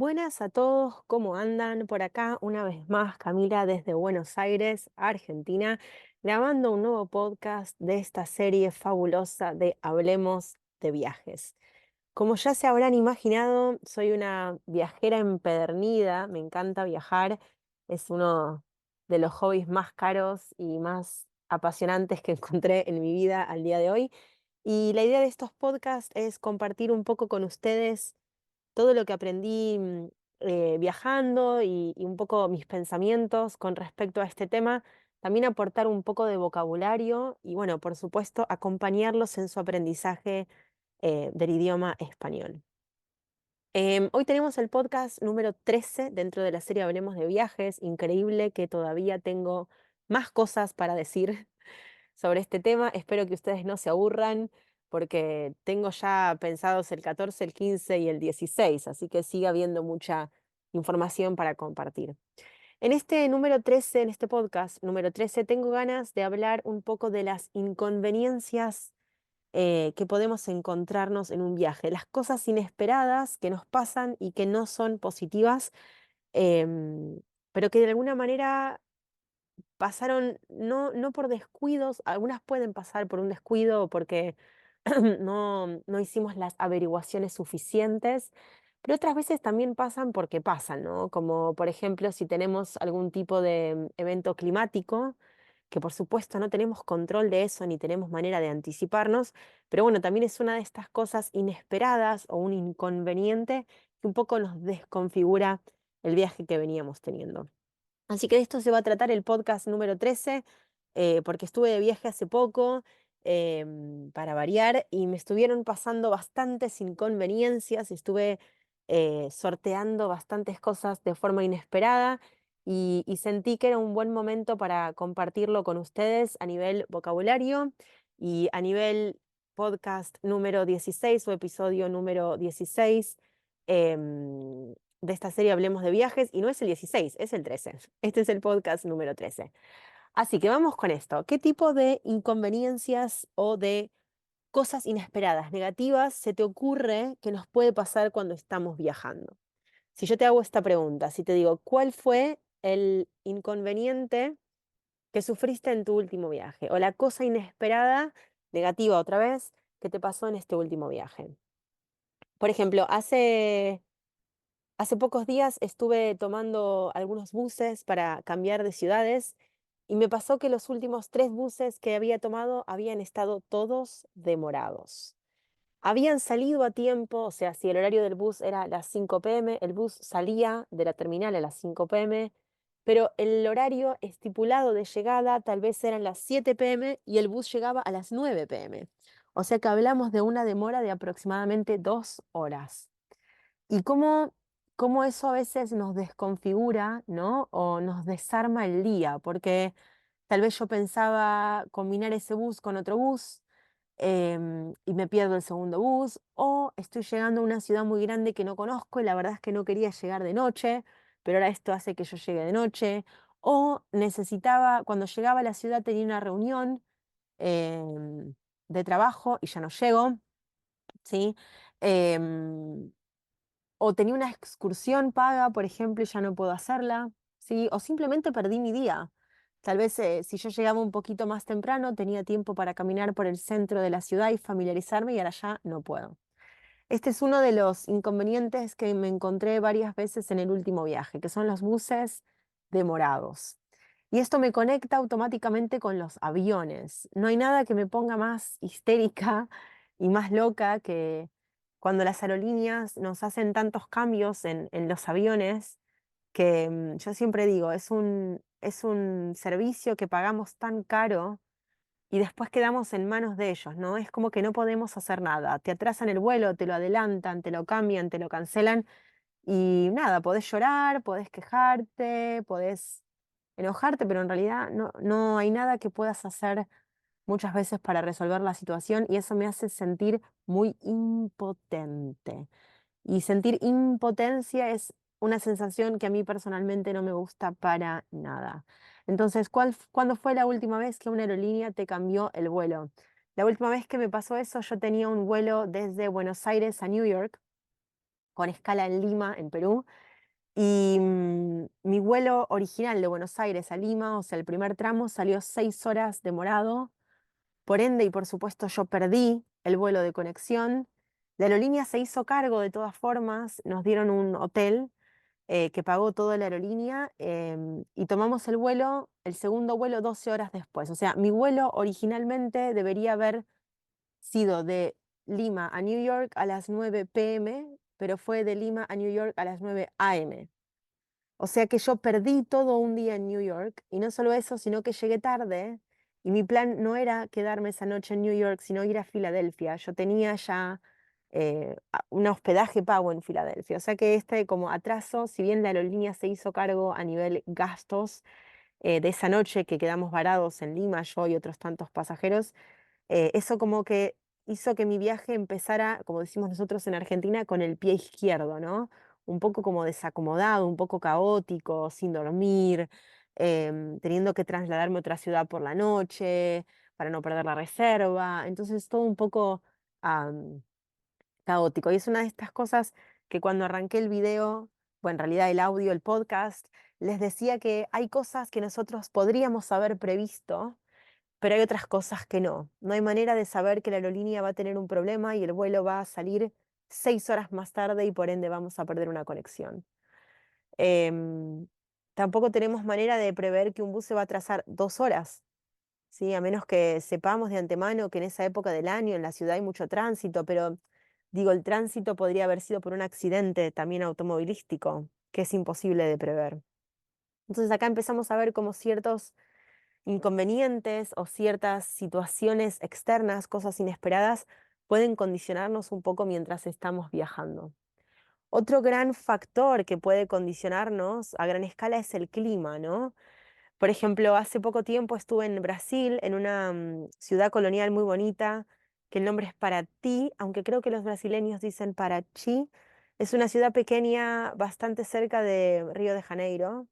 Buenas a todos, ¿cómo andan? Por acá, una vez más, Camila desde Buenos Aires, Argentina, grabando un nuevo podcast de esta serie fabulosa de Hablemos de Viajes. Como ya se habrán imaginado, soy una viajera empedernida, me encanta viajar, es uno de los hobbies más caros y más apasionantes que encontré en mi vida al día de hoy. Y la idea de estos podcasts es compartir un poco con ustedes todo lo que aprendí viajando y un poco mis pensamientos con respecto a este tema, también aportar un poco de vocabulario y bueno, por supuesto, acompañarlos en su aprendizaje del idioma español. Hoy tenemos el podcast número 13 dentro de la serie Hablemos de Viajes. Increíble que todavía tengo más cosas para decir sobre este tema. Espero que ustedes no se aburran porque tengo ya pensados el 14, el 15 y el 16, así que sigue habiendo mucha información para compartir. En este número 13, en este podcast número 13, tengo ganas de hablar un poco de las inconveniencias que podemos encontrarnos en un viaje, las cosas inesperadas que nos pasan y que no son positivas, em, pero que de alguna manera pasaron no por descuidos, algunas pueden pasar por un descuido o porque no hicimos las averiguaciones suficientes, pero otras veces también pasan porque pasan, ¿no? Como por ejemplo si tenemos algún tipo de evento climático, que por supuesto no tenemos control de eso ni tenemos manera de anticiparnos, pero bueno, también es una de estas cosas inesperadas o un inconveniente que un poco nos desconfigura el viaje que veníamos teniendo. Así que de esto se va a tratar el podcast número 13, porque estuve de viaje hace poco, para variar, y me estuvieron pasando bastantes inconveniencias, estuve sorteando bastantes cosas de forma inesperada y sentí que era un buen momento para compartirlo con ustedes a nivel vocabulario y a nivel podcast número 16 o episodio número 16. De esta serie Hablemos de Viajes, y no es el 16, es el 13. Este es el podcast número 13. Así que vamos con esto. ¿Qué tipo de inconveniencias o de cosas inesperadas, negativas, se te ocurre que nos puede pasar cuando estamos viajando? Si yo te hago esta pregunta, si te digo, ¿cuál fue el inconveniente que sufriste en tu último viaje? O la cosa inesperada, negativa otra vez, que te pasó en este último viaje. Por ejemplo, hace pocos días estuve tomando algunos buses para cambiar de ciudades y me pasó que los últimos 3 buses que había tomado habían estado todos demorados. Habían salido a tiempo, o sea, si el horario del bus era a las 5 p.m., el bus salía de la terminal a las 5 p.m., pero el horario estipulado de llegada tal vez eran las 7 p.m. y el bus llegaba a las 9 p.m. O sea que hablamos de una demora de aproximadamente 2 horas. Y cómo eso a veces nos desconfigura, ¿no? O nos desarma el día, porque tal vez yo pensaba combinar ese bus con otro bus, y me pierdo el segundo bus, o estoy llegando a una ciudad muy grande que no conozco y la verdad es que no quería llegar de noche, pero ahora esto hace que yo llegue de noche, o necesitaba, cuando llegaba a la ciudad tenía una reunión de trabajo y ya no llego, ¿sí? Em, o tenía una excursión paga, por ejemplo, y ya no puedo hacerla, ¿sí? O simplemente perdí mi día. Tal vez si yo llegaba un poquito más temprano, tenía tiempo para caminar por el centro de la ciudad y familiarizarme y ahora ya no puedo. Este es uno de los inconvenientes que me encontré varias veces en el último viaje, que son los buses demorados. Y esto me conecta automáticamente con los aviones. No hay nada que me ponga más histérica y más loca que cuando las aerolíneas nos hacen tantos cambios en los aviones, que yo siempre digo, es un servicio que pagamos tan caro y después quedamos en manos de ellos, ¿no? Es como que no podemos hacer nada. Te atrasan el vuelo, te lo adelantan, te lo cambian, te lo cancelan y nada, podés llorar, podés quejarte, podés enojarte, pero en realidad no hay nada que puedas hacer muchas veces para resolver la situación y eso me hace sentir muy impotente. Y sentir impotencia es una sensación que a mí personalmente no me gusta para nada. Entonces, ¿cuándo fue la última vez que una aerolínea te cambió el vuelo? La última vez que me pasó eso, yo tenía un vuelo desde Buenos Aires a New York con escala en Lima, en Perú. Y mi vuelo original de Buenos Aires a Lima, o sea, el primer tramo salió 6 horas demorado. Por ende, y por supuesto, yo perdí el vuelo de conexión. La aerolínea se hizo cargo de todas formas, nos dieron un hotel que pagó toda la aerolínea y tomamos el vuelo, el segundo vuelo 12 horas después. O sea, mi vuelo originalmente debería haber sido de Lima a New York a las 9 p.m., pero fue de Lima a New York a las 9 a.m. O sea que yo perdí todo un día en New York y no solo eso, sino que llegué tarde y mi plan no era quedarme esa noche en New York, sino ir a Filadelfia. Yo tenía ya un hospedaje pago en Filadelfia. O sea que este como atraso, si bien la aerolínea se hizo cargo a nivel gastos de esa noche que quedamos varados en Lima, yo y otros tantos pasajeros, eso como que hizo que mi viaje empezara, como decimos nosotros en Argentina, con el pie izquierdo, ¿no? Un poco como desacomodado, un poco caótico, sin dormir, teniendo que trasladarme a otra ciudad por la noche para no perder la reserva. Entonces todo un poco am, caótico. Y es una de estas cosas que cuando arranqué el video, bueno, en realidad el audio, el podcast, les decía que hay cosas que nosotros podríamos haber previsto, pero hay otras cosas que no. No hay manera de saber que la aerolínea va a tener un problema y el vuelo va a salir 6 horas más tarde y por ende vamos a perder una conexión. Em, Tampoco tenemos manera de prever que un bus se va a atrasar 2 horas, ¿sí? A menos que sepamos de antemano que en esa época del año en la ciudad hay mucho tránsito, pero digo, el tránsito podría haber sido por un accidente también automovilístico, que es imposible de prever. Entonces acá empezamos a ver como ciertos inconvenientes o ciertas situaciones externas, cosas inesperadas, pueden condicionarnos un poco mientras estamos viajando. Otro gran factor que puede condicionarnos a gran escala es el clima, ¿no? Por ejemplo, hace poco tiempo estuve en Brasil, en una ciudad colonial muy bonita, que el nombre es Paraty, aunque creo que los brasileños dicen Parachi. Es una ciudad pequeña, bastante cerca de Río de Janeiro,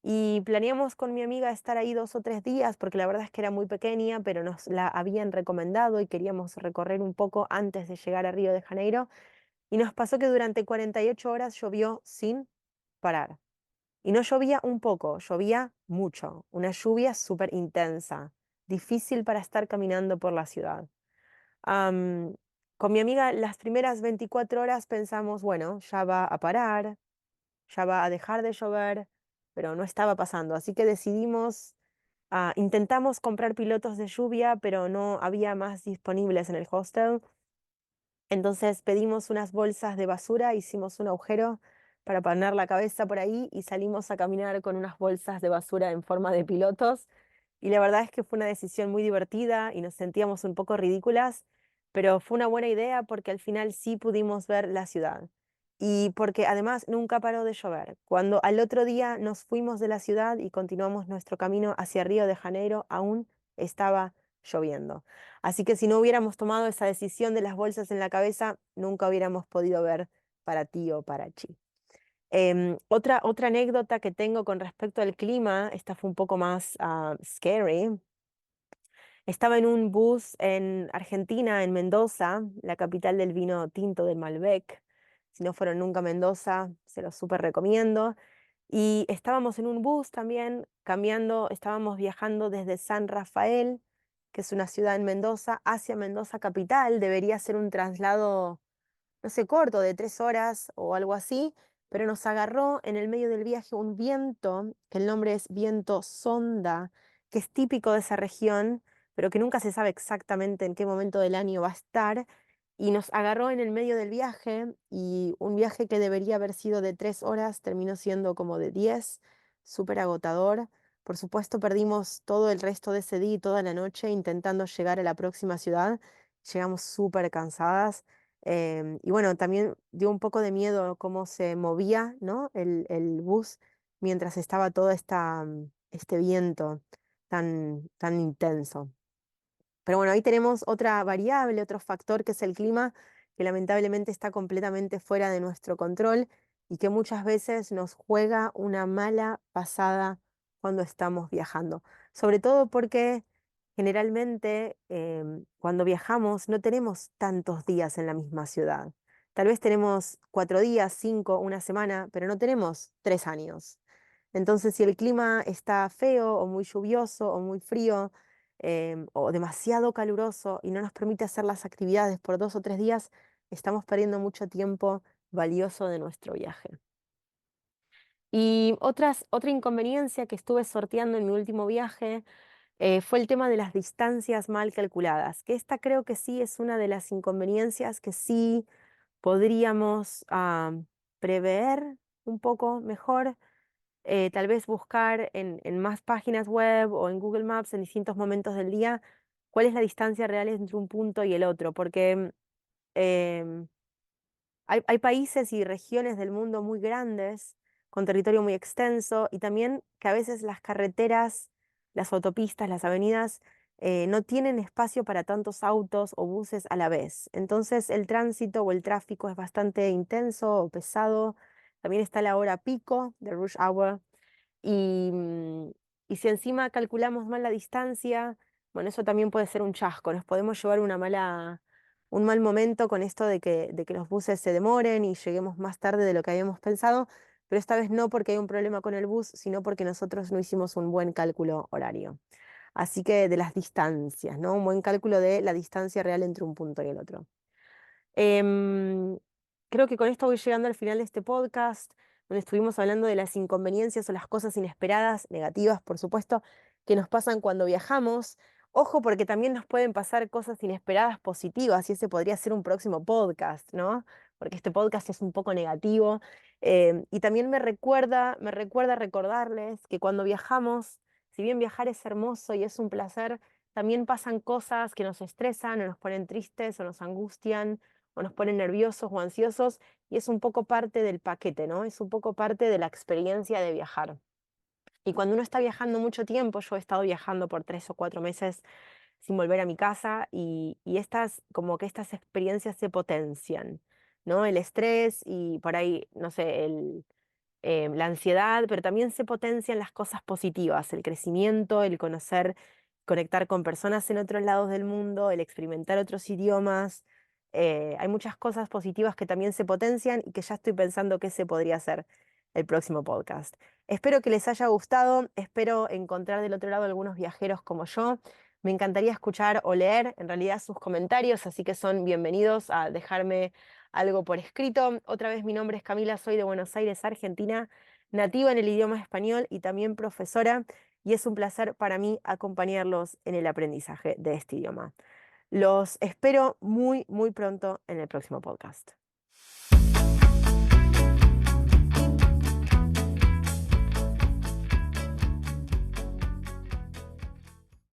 y planeamos con mi amiga estar ahí 2 o 3 días, porque la verdad es que era muy pequeña, pero nos la habían recomendado y queríamos recorrer un poco antes de llegar a Río de Janeiro. Y nos pasó que durante 48 horas llovió sin parar. Y no llovía un poco, llovía mucho. Una lluvia súper intensa, difícil para estar caminando por la ciudad. Am, con mi amiga las primeras 24 horas pensamos, bueno, ya va a parar, ya va a dejar de llover, pero no estaba pasando. Así que decidimos, intentamos comprar pilotos de lluvia, pero no había más disponibles en el hostel. Entonces pedimos unas bolsas de basura, hicimos un agujero para poner la cabeza por ahí y salimos a caminar con unas bolsas de basura en forma de pilotos. Y la verdad es que fue una decisión muy divertida y nos sentíamos un poco ridículas, pero fue una buena idea porque al final sí pudimos ver la ciudad. Y porque además nunca paró de llover. Cuando al otro día nos fuimos de la ciudad y continuamos nuestro camino hacia Río de Janeiro, aún estaba lloviendo. Así que si no hubiéramos tomado esa decisión de las bolsas en la cabeza, nunca hubiéramos podido ver para ti o para Chi. Otra anécdota que tengo con respecto al clima, esta fue un poco más scary. Estaba en un bus en Argentina, en Mendoza, la capital del vino tinto del Malbec. Si no fueron nunca a Mendoza, se lo súper recomiendo. Y estábamos en un bus también, cambiando, estábamos viajando desde San Rafael, que es una ciudad en Mendoza, hacia Mendoza capital. Debería ser un traslado, no sé, corto, de 3 horas o algo así, pero nos agarró en el medio del viaje un viento, que el nombre es viento sonda, que es típico de esa región, pero que nunca se sabe exactamente en qué momento del año va a estar, y nos agarró en el medio del viaje, y un viaje que debería haber sido de 3 horas terminó siendo como de 10, súper agotador. Por supuesto, perdimos todo el resto de ese día y toda la noche intentando llegar a la próxima ciudad. Llegamos súper cansadas. Y bueno, también dio un poco de miedo cómo se movía, ¿no? El bus mientras estaba todo este viento tan intenso. Pero bueno, ahí tenemos otra variable, otro factor que es el clima, que lamentablemente está completamente fuera de nuestro control y que muchas veces nos juega una mala pasada cuando estamos viajando. Sobre todo porque generalmente cuando viajamos no tenemos tantos días en la misma ciudad. Tal vez tenemos 4 días, 5, una semana, pero no tenemos 3 años. Entonces, si el clima está feo o muy lluvioso o muy frío o demasiado caluroso y no nos permite hacer las actividades por 2 o 3 días, estamos perdiendo mucho tiempo valioso de nuestro viaje. Y otra inconveniencia que estuve sorteando en mi último viaje fue el tema de las distancias mal calculadas, que esta creo que sí es una de las inconveniencias que sí podríamos prever un poco mejor, tal vez buscar en más páginas web o en Google Maps en distintos momentos del día cuál es la distancia real entre un punto y el otro, porque em, hay países y regiones del mundo muy grandes, con territorio muy extenso, y también que a veces las carreteras, las autopistas, las avenidas, no tienen espacio para tantos autos o buses a la vez. Entonces el tránsito o el tráfico es bastante intenso o pesado. También está la hora pico de rush hour. Y, y si encima calculamos mal la distancia, bueno, eso también puede ser un chasco. Nos podemos llevar un mal momento con esto de que los buses se demoren y lleguemos más tarde de lo que habíamos pensado, pero esta vez no porque hay un problema con el bus, sino porque nosotros no hicimos un buen cálculo horario. Así que de las distancias, ¿no? Un buen cálculo de la distancia real entre un punto y el otro. Em, Creo que con esto voy llegando al final de este podcast, donde estuvimos hablando de las inconveniencias o las cosas inesperadas, negativas, por supuesto, que nos pasan cuando viajamos. Ojo, porque también nos pueden pasar cosas inesperadas positivas, y ese podría ser un próximo podcast, ¿no? Porque este podcast es un poco negativo. Y también me recuerda recordarles que cuando viajamos, si bien viajar es hermoso y es un placer, también pasan cosas que nos estresan o nos ponen tristes o nos angustian o nos ponen nerviosos o ansiosos, y es un poco parte del paquete, ¿no? Es un poco parte de la experiencia de viajar. Y cuando uno está viajando mucho tiempo, yo he estado viajando por 3 o 4 meses sin volver a mi casa, y como que estas experiencias se potencian, ¿no? El estrés y por ahí, no sé, la ansiedad, pero también se potencian las cosas positivas, el crecimiento, el conocer, conectar con personas en otros lados del mundo, el experimentar otros idiomas. Hay muchas cosas positivas que también se potencian y que ya estoy pensando que ese podría ser el próximo podcast. Espero que les haya gustado, espero encontrar del otro lado algunos viajeros como yo. Me encantaría escuchar o leer en realidad sus comentarios, así que son bienvenidos a dejarme algo por escrito. Otra vez, mi nombre es Camila, soy de Buenos Aires, Argentina, nativa en el idioma español y también profesora, y es un placer para mí acompañarlos en el aprendizaje de este idioma. Los espero muy, muy pronto en el próximo podcast.